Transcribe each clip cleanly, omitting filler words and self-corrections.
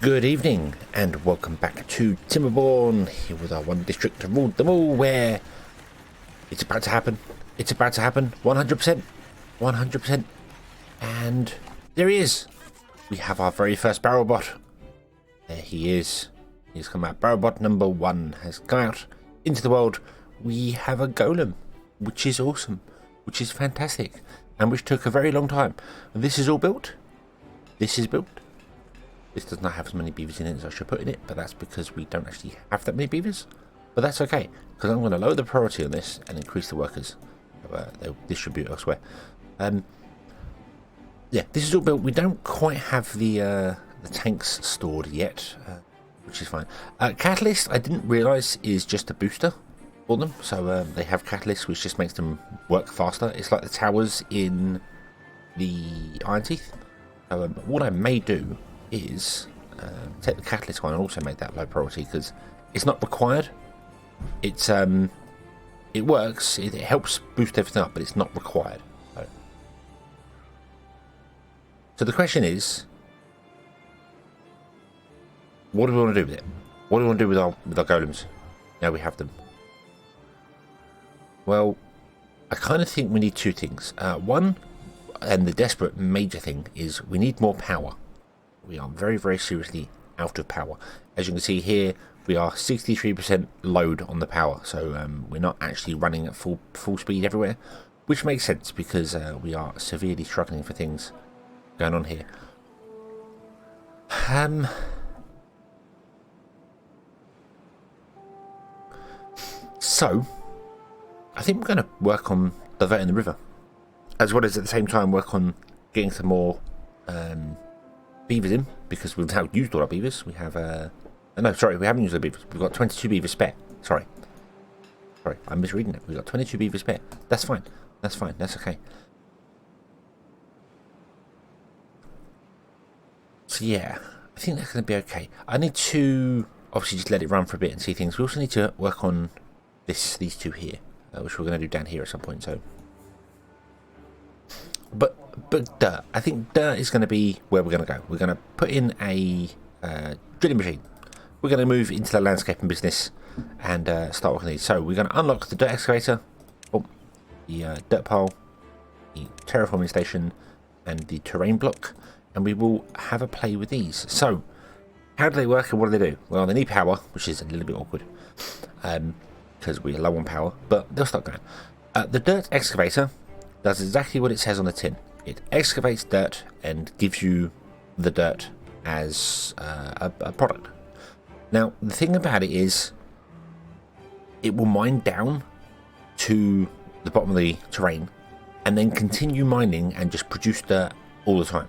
Good evening and welcome back to Timberborn, here with our one district to rule them all, where it's about to happen, 100%, 100%, and there he is. We have our very first barrel bot. There he is. He's come out. Barrel bot number 1 has come out into the world. We have a golem, which is awesome, which is fantastic, and which took a very long time. This is all built. This is built. This does not have as many beavers in it as I should put in it, but that's because we don't actually have that many beavers. But that's okay, because I'm going to lower the priority on this and increase the workers. They'll distribute elsewhere. Yeah, this is all built. We don't quite have the tanks stored yet, which is fine. Catalyst, I didn't realise, is just a booster for them. So they have catalyst, which just makes them work faster. It's like the towers in the Iron Teeth. So what I may do is take the catalyst one and also make that low priority, because it's not required. It's it works, it helps boost everything up, but it's not required. So the question is, what do we want to do with it? What do we want to do with our golems now we have them? Well, I kind of think we need two things. One, and the desperate major thing, is we need more power. We are very, very seriously out of power. As you can see here, we are 63% load on the power, so we're not actually running at full speed everywhere, which makes sense because we are severely struggling for things going on here. So I think we're going to work on diverting the river, as well as at the same time work on getting some more beavers in, because we've now used all our beavers. We have no, sorry, we haven't used the beavers. We've got 22 beavers spare. Sorry, I'm misreading it. We've got 22 beavers spare. That's fine. That's fine. That's okay. So yeah, I think that's going to be okay. I need to obviously just let it run for a bit and see things. We also need to work on these two here, which we're going to do down here at some point. So, but dirt. I think dirt is going to be where we're going to go. We're going to put in a drilling machine. We're going to move into the landscaping business and start working these. So we're going to unlock the dirt excavator, the dirt pile, the terraforming station, and the terrain block, and we will have a play with these. So how do they work and what do they do? Well, they need power, which is a little bit awkward because we're low on power, but they'll start going. The dirt excavator does exactly what it says on the tin. It excavates dirt and gives you the dirt as a product. Now, the thing about it is, it will mine down to the bottom of the terrain and then continue mining and just produce dirt all the time.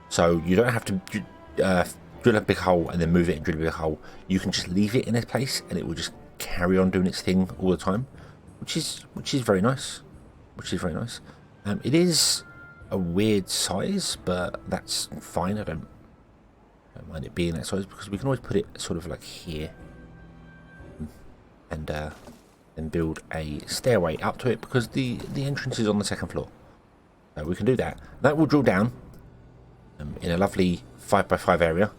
So you don't have to drill a big hole and then move it and drill a big hole. You can just leave it in a place and it will just carry on doing its thing all the time, which is very nice. It is a weird size, but that's fine. I don't mind it being that size, because we can always put it sort of like here and then build a stairway up to it, because the entrance is on the second floor. So we can do that. That will drill down in a lovely 5x5 area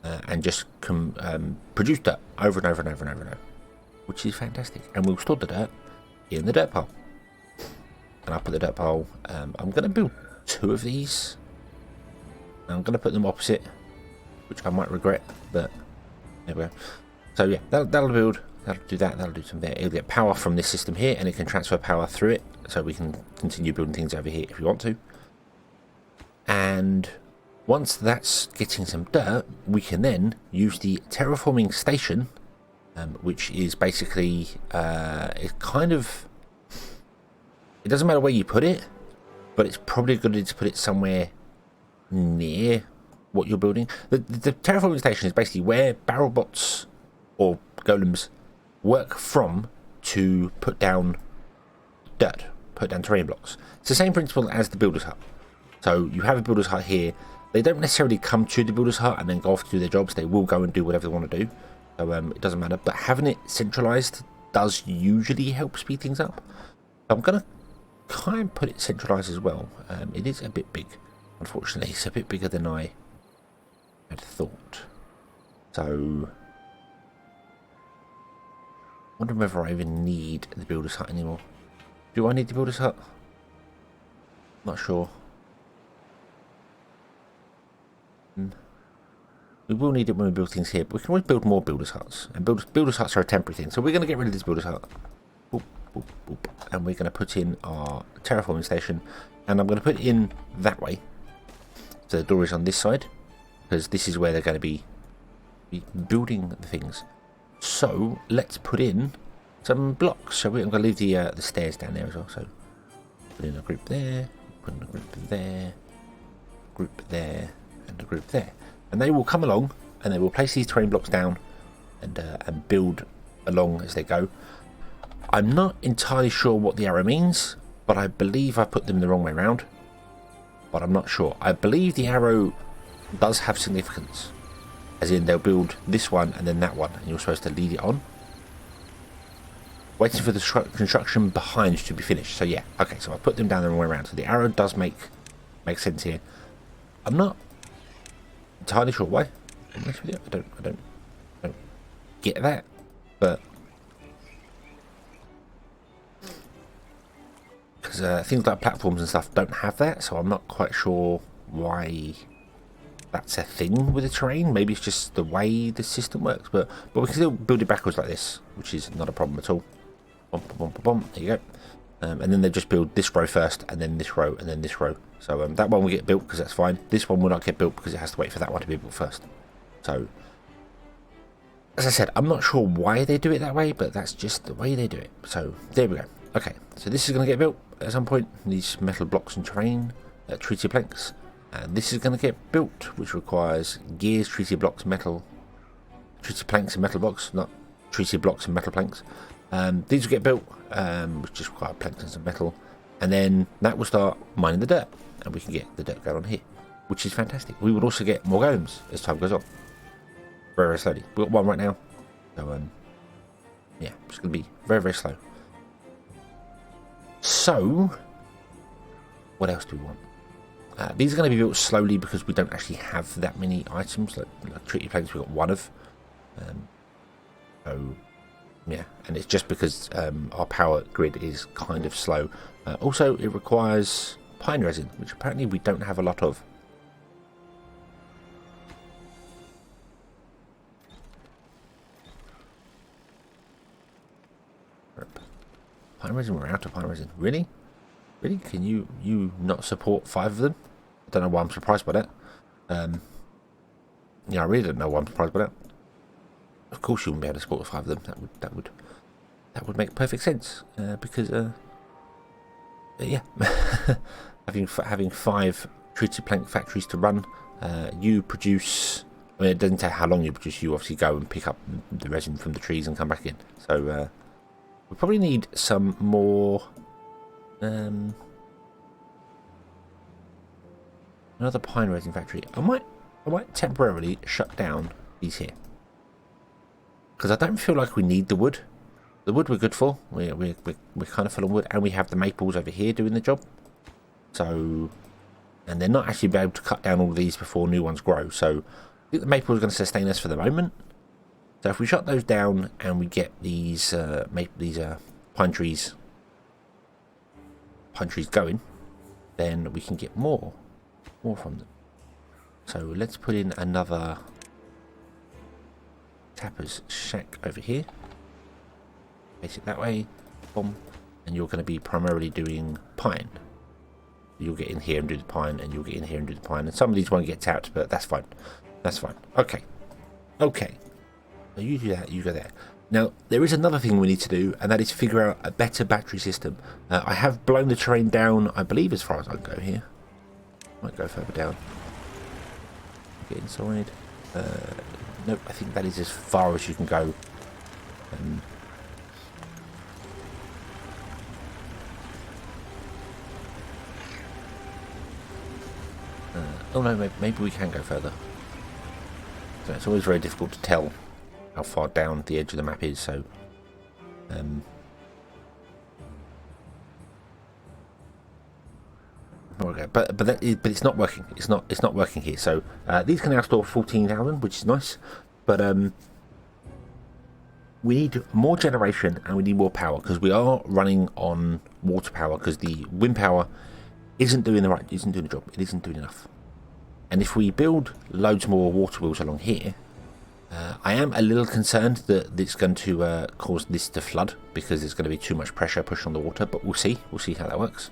and just produce dirt over and over and over and over and over, which is fantastic. And we'll store the dirt in the dirt pile. And I'll put the dirt pile. I'm going to build 2 of these. I'm going to put them opposite, which I might regret, but there we go. So yeah, that'll build. That'll do that. That'll do some there. It'll get power from this system here, and it can transfer power through it, so we can continue building things over here if we want to. And once that's getting some dirt, we can then use the terraforming station, which is basically it's kind of. It doesn't matter where you put it, but it's probably good to put it somewhere near what you're building. The terraforming station is basically where barrel bots or golems work from to put down dirt, put down terrain blocks. It's the same principle as the builder's hut. So you have a builder's hut here. They don't necessarily come to the builder's hut and then go off to do their jobs. They will go and do whatever they want to do. So it doesn't matter. But having it centralized does usually help speed things up. I'm going to kind of put it centralized as well. It is a bit big, unfortunately. It's a bit bigger than I had thought. So I wonder whether I even need the builder's hut anymore. Do I need the builder's hut? Not sure. We will need it when we build things here, but we can always build more builder's huts. And builder's huts are a temporary thing. So we're going to get rid of this builder's hut. Boop, boop, boop. And we're going to put in our terraforming station. And I'm going to put it in that way. So the door is on this side. Because this is where they're going to be building the things. So let's put in some blocks. So I'm going to leave the stairs down there as well. So put in a group there. Put in a group there. Group there. And a group there. And they will come along and they will place these terrain blocks down and build along as they go. I'm not entirely sure what the arrow means, but I believe I put them the wrong way around. But I'm not sure. I believe the arrow does have significance. As in they'll build this one and then that one and you're supposed to lead it on. Waiting for the construction behind to be finished. So yeah, okay, so I put them down the wrong way around. So the arrow does make sense here. I'm not entirely sure why. I don't get that, but because things like platforms and stuff don't have that, so I'm not quite sure why that's a thing with the terrain. Maybe it's just the way the system works, but we can still build it backwards like this, which is not a problem at all. Bum, bum, bum, bum. There you go. And then they just build this row first, and then this row, and then this row. So that one will get built because that's fine. This one will not get built because it has to wait for that one to be built first. So, as I said, I'm not sure why they do it that way, but that's just the way they do it. So, there we go. Okay, so this is going to get built at some point. These metal blocks and terrain, treated planks. And this is going to get built, which requires gears, treated blocks, metal, treated planks and metal blocks, not treated blocks and metal planks. These will get built, which just require planks and some metal. And then that will start mining the dirt. And we can get the dirt going on here, which is fantastic. We will also get more golems as time goes on. Very, very slowly. We've got one right now. So, yeah, it's going to be very, very slow. So, what else do we want? These are going to be built slowly because we don't actually have that many items. Like treated planks, we've got one of. So, yeah, and it's just because our power grid is kind of slow. Also, it requires pine resin, which apparently we don't have a lot of. Pine resin, we're out of pine resin. Really? Really? Can you not support 5 of them? I don't know why I'm surprised by that. Yeah, I really don't know why I'm surprised by that. Of course you wouldn't be able to support 5 of them. That would make perfect sense. Because yeah. having 5 treated plank factories to run, you produce, I mean, it doesn't tell how long you produce. You obviously go and pick up the resin from the trees and come back in. So we probably need some more another pine resin factory. I might temporarily shut down these here because I don't feel like we need the wood. The wood we're good for. We're kind of full of wood, and we have the maples over here doing the job. So, and they're not actually able to cut down all of these before new ones grow. So, I think the maple is going to sustain us for the moment. So, if we shut those down and we get these pine trees going, then we can get more from them. So, let's put in another tapper's shack over here. Place it that way, boom, and you're going to be primarily doing pine. You'll get in here and do the pine, and you'll get in here and do the pine, and some of these won't get tapped, but that's fine. That's fine. Okay. So you do that, you go there. Now, there is another thing we need to do, and that is figure out a better battery system. I have blown the terrain down, I believe, as far as I can go here. Might go further down. Get inside. Nope, I think that is as far as you can go. Oh no, maybe we can go further. So it's always very difficult to tell how far down the edge of the map is. So, okay, but it's not working. It's not working here. So these can now store 14,000, which is nice. But we need more generation and we need more power, because we are running on water power, because the wind power isn't doing the job. It isn't doing enough. And if we build loads more water wheels along here, I am a little concerned that it's going to cause this to flood, because there's going to be too much pressure pushed on the water, but we'll see how that works.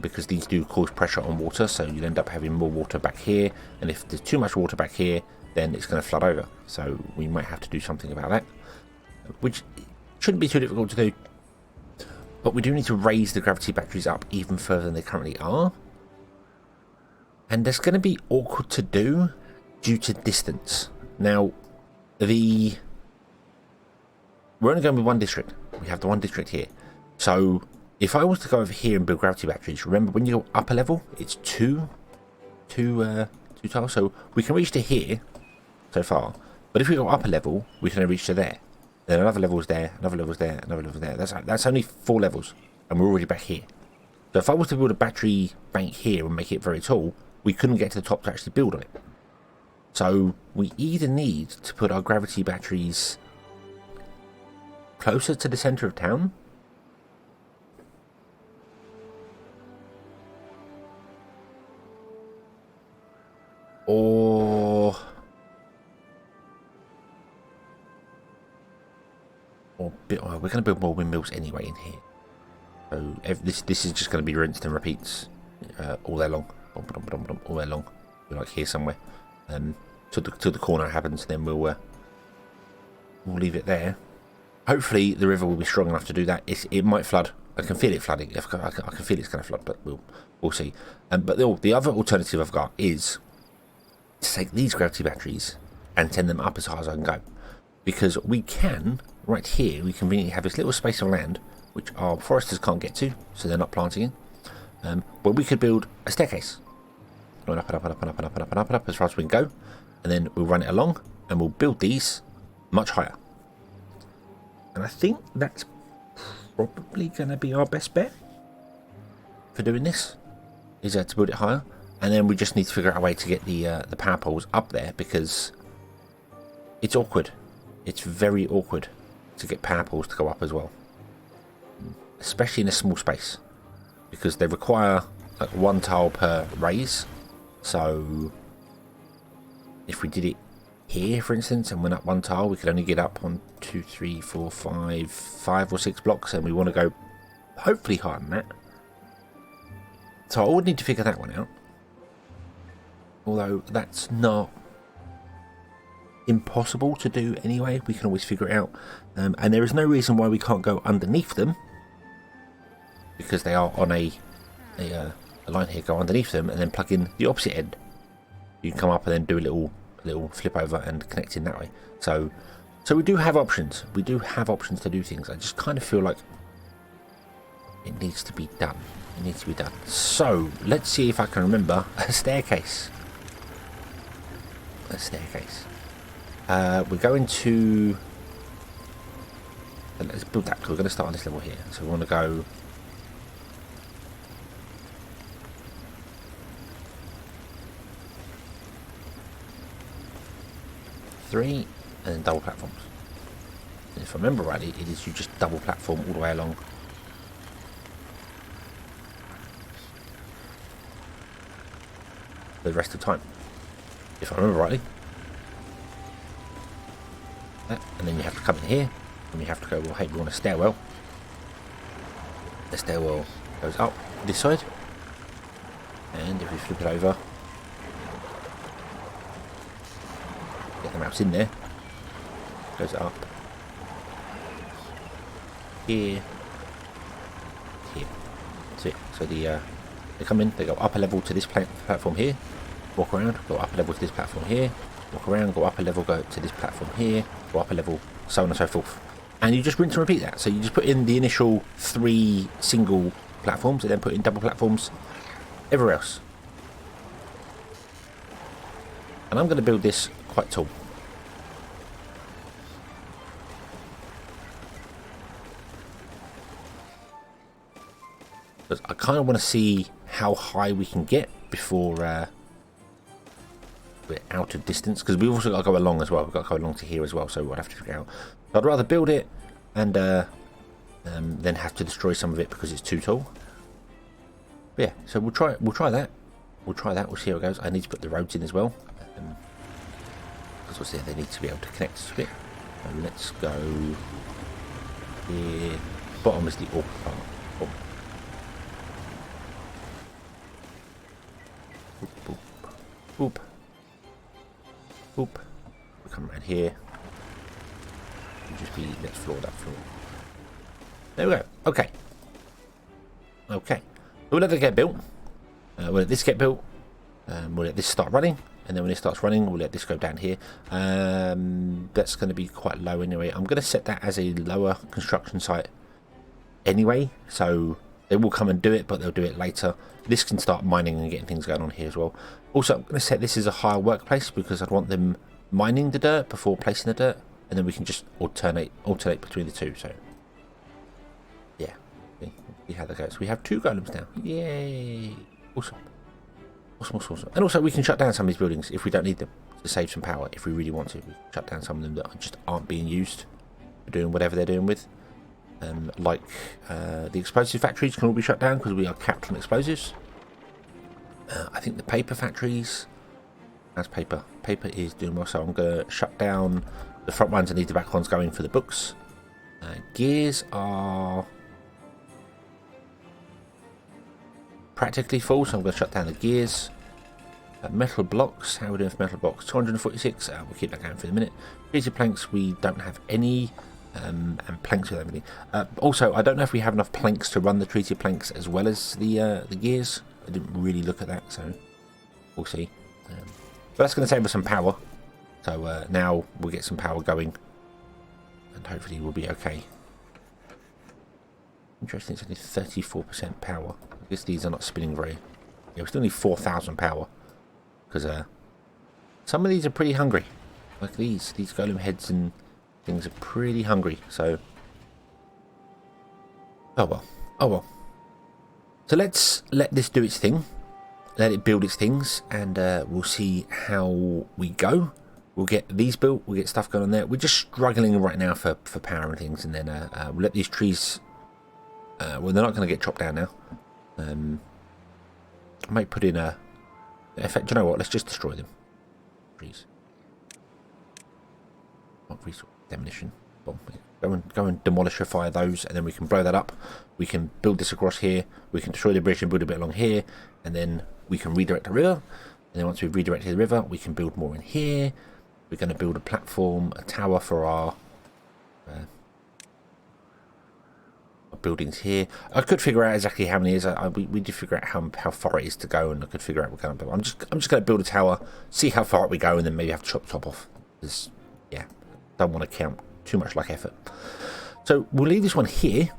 Because these do cause pressure on water, so you'll end up having more water back here, and if there's too much water back here, then it's going to flood over. So we might have to do something about that, which shouldn't be too difficult to do. But we do need to raise the gravity batteries up even further than they currently are. And that's going to be awkward to do due to distance. Now, we're only going with one district. We have the one district here. So if I was to go over here and build gravity batteries, remember when you go upper level, it's two tiles. So we can reach to here so far. But if we go upper level, we can only reach to there. Then another level is there, another level is there, another level is there. That's only 4 levels, and we're already back here. So if I was to build a battery bank here and make it very tall, we couldn't get to the top to actually build on it. So we either need to put our gravity batteries closer to the centre of town, or we're going to build more windmills anyway in here. So this is just going to be rinsed and repeats all day long. All day long. We're like here somewhere. Till the corner happens, then we'll leave it there. Hopefully the river will be strong enough to do that. It might flood. I can feel it flooding. I can feel it's going to flood, but we'll see. But the other alternative I've got is to take these gravity batteries and send them up as high as I can go, because we can right here. We conveniently have this little space of land which our foresters can't get to, so they're not planting in. But we could build a staircase going up and up and up and up and up and up and up and up as far as we can go, and then we'll run it along and we'll build these much higher. And I think that's probably going to be our best bet for doing this, is to build it higher. And then we just need to figure out a way to get the power poles up there, because it's awkward. It's very awkward to get power poles to go up as well, especially in a small space, because they require like 1 tile per raise. So if we did it here, for instance, and went up 1 tile, we could only get up on 2, 3, 4, 5 or 6 blocks, and we want to go hopefully higher than that. So I would need to figure that one out, although that's not impossible to do anyway. We can always figure it out, and there is no reason why we can't go underneath them, because they are on a line here. Go underneath them and then plug in the opposite end. You can come up and then do a little flip over and connect in that way. So we do have options. We do have options to do things. I just kind of feel like it needs to be done. It needs to be done. So let's see if I can remember a staircase. We're going to... Let's build that, because we're going to start on this level here. So we want to go... three, and then double platforms. And if I remember rightly, it is you just double platform all the way along. The rest of the time, if I remember rightly. And then you have to come in here, and you have to go, well, hey, we want a stairwell. The stairwell goes up this side, and if we flip it over, get the mouse in there, goes up here, that's it. So they come in, they go up a level to this platform here, walk around, go up a level to this platform here, walk around, go up a level, go to this platform here, go up a level, so on and so forth. And you just rinse and repeat that. So you just put in the initial 3 single platforms, and then put in double platforms everywhere else. And I'm going to build this quite tall. Because I kind of want to see how high we can get before we're out of distance, because we've also got to go along as well. We've got to go along to here as well, so we'll have to figure out. So I'd rather build it and then have to destroy some of it because it's too tall. But yeah, so we'll try that. We'll try that. We'll see how it goes. I need to put the roads in as well, because they need to be able to connect to it. So let's go here. Bottom is the awkward part. Oh. Boop, boop, boop, boop. We'll come around here. Let's floor that floor. There we go. Okay. Okay. We'll let it get built. We'll let this get built. We'll let this start running. And then when it starts running, we'll let this go down here. That's going to be quite low anyway. I'm going to set that as a lower construction site anyway. So they will come and do it, but they'll do it later. This can start mining and getting things going on here as well. Also, I'm going to set this as a higher workplace because I'd want them mining the dirt before placing the dirt. And then we can just alternate between the two. So, yeah. See how that goes. We have 2 golems now. Yay. Awesome. Awesome. And also we can shut down some of these buildings if we don't need them to save some power. If we really want to, we can shut down some of them that just aren't being used for doing whatever they're doing with. Like the explosive factories can all be shut down because we are capped on explosives. I think the paper factories... That's paper. Paper is doing well, so I'm going to shut down the front ones and leave the back ones going for the books. Gears are practically full, so I'm going to shut down the gears. Metal blocks, how are we doing for metal blocks? 246, we'll keep that going for a minute. Treated planks, we don't have any, and planks with everything. Also, I don't know if we have enough planks to run the treated planks as well as the gears. I didn't really look at that, so we'll see. But that's going to save us some power. So now we'll get some power going. And hopefully we'll be okay. Interesting, it's only 34% power. I guess these are not spinning very... Yeah, we still need 4,000 power. Because some of these are pretty hungry. Like these golem heads and things are pretty hungry. So... Oh well. So let's let this do its thing. Let it build its things, and we'll see how we go. We'll get these built, we'll get stuff going on there. We're just struggling right now for power and things, and then we'll let these trees... well, they're not going to get chopped down now. I might put in a... In fact, do you know what? Let's just destroy them. Trees. Not resource demolition. Well, go and demolishify those, and then we can blow that up. We can build this across here. We can destroy the bridge and build a bit along here, and then we can redirect the river. And then once we've redirected the river, we can build more in here. We're going to build a platform, a tower for our buildings here. I could figure out exactly how many it is. We did figure out how far it is to go, and I could figure out what kind of build. I'm just going to build a tower, see how far up we go, and then maybe have to chop top off. Because, yeah, don't want to count too much like effort. So we'll leave this one here,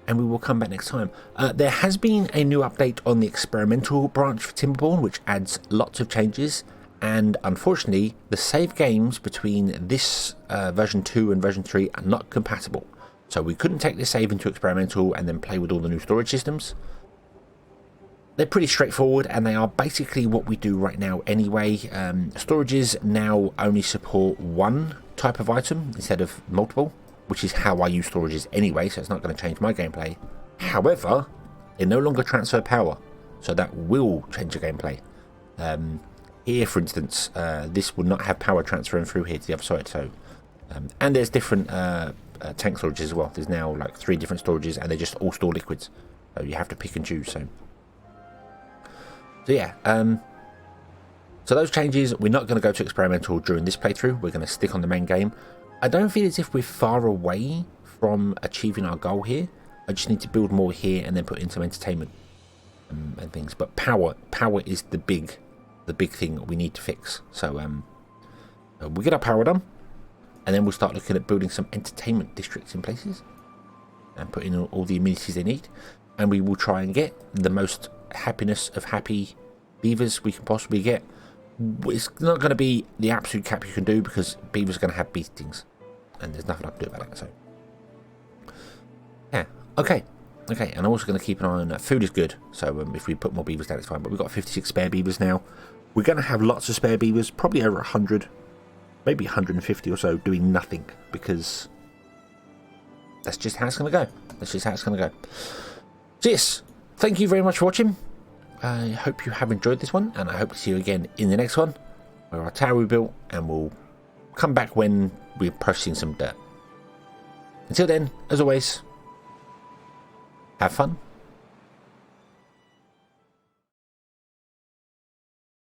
and we will come back next time. There has been a new update on the experimental branch for Timberborn, which adds lots of changes, and unfortunately the save games between this version 2 and version 3 are not compatible. So we couldn't take this save into experimental and then play with all the new storage systems. They're pretty straightforward, and they are basically what we do right now anyway. Storages now only support one type of item instead of multiple, which is how I use storages anyway, so it's not going to change my gameplay. However, they no longer transfer power, so that will change the gameplay. Here, for instance, this will not have power transferring through here to the other side. So, and there's different tank storages as well. There's now like 3 different storages, and they just all store liquids. So you have to pick and choose. So yeah. So those changes, we're not going to go to experimental during this playthrough. We're going to stick on the main game. I don't feel as if we're far away from achieving our goal here. I just need to build more here and then put in some entertainment and things. But power is the big thing we need to fix. So we'll get our power done, and then we'll start looking at building some entertainment districts in places and put in all the amenities they need. And we will try and get the most happiness of happy beavers we can possibly get. It's not going to be the absolute cap you can do, because beavers are going to have beatings, and there's nothing I can do about that. So yeah, okay, and I'm also going to keep an eye on food is good. So if we put more beavers down, it's fine. But we've got 56 spare beavers now. We're going to have lots of spare beavers, probably over 100, maybe 150 or so, doing nothing, because that's just how it's going to go. That's just how it's going to go. So yes, thank you very much for watching. I hope you have enjoyed this one, and I hope to see you again in the next one, where our tower we built, and we'll come back when we're processing some dirt. Until then, as always, have fun.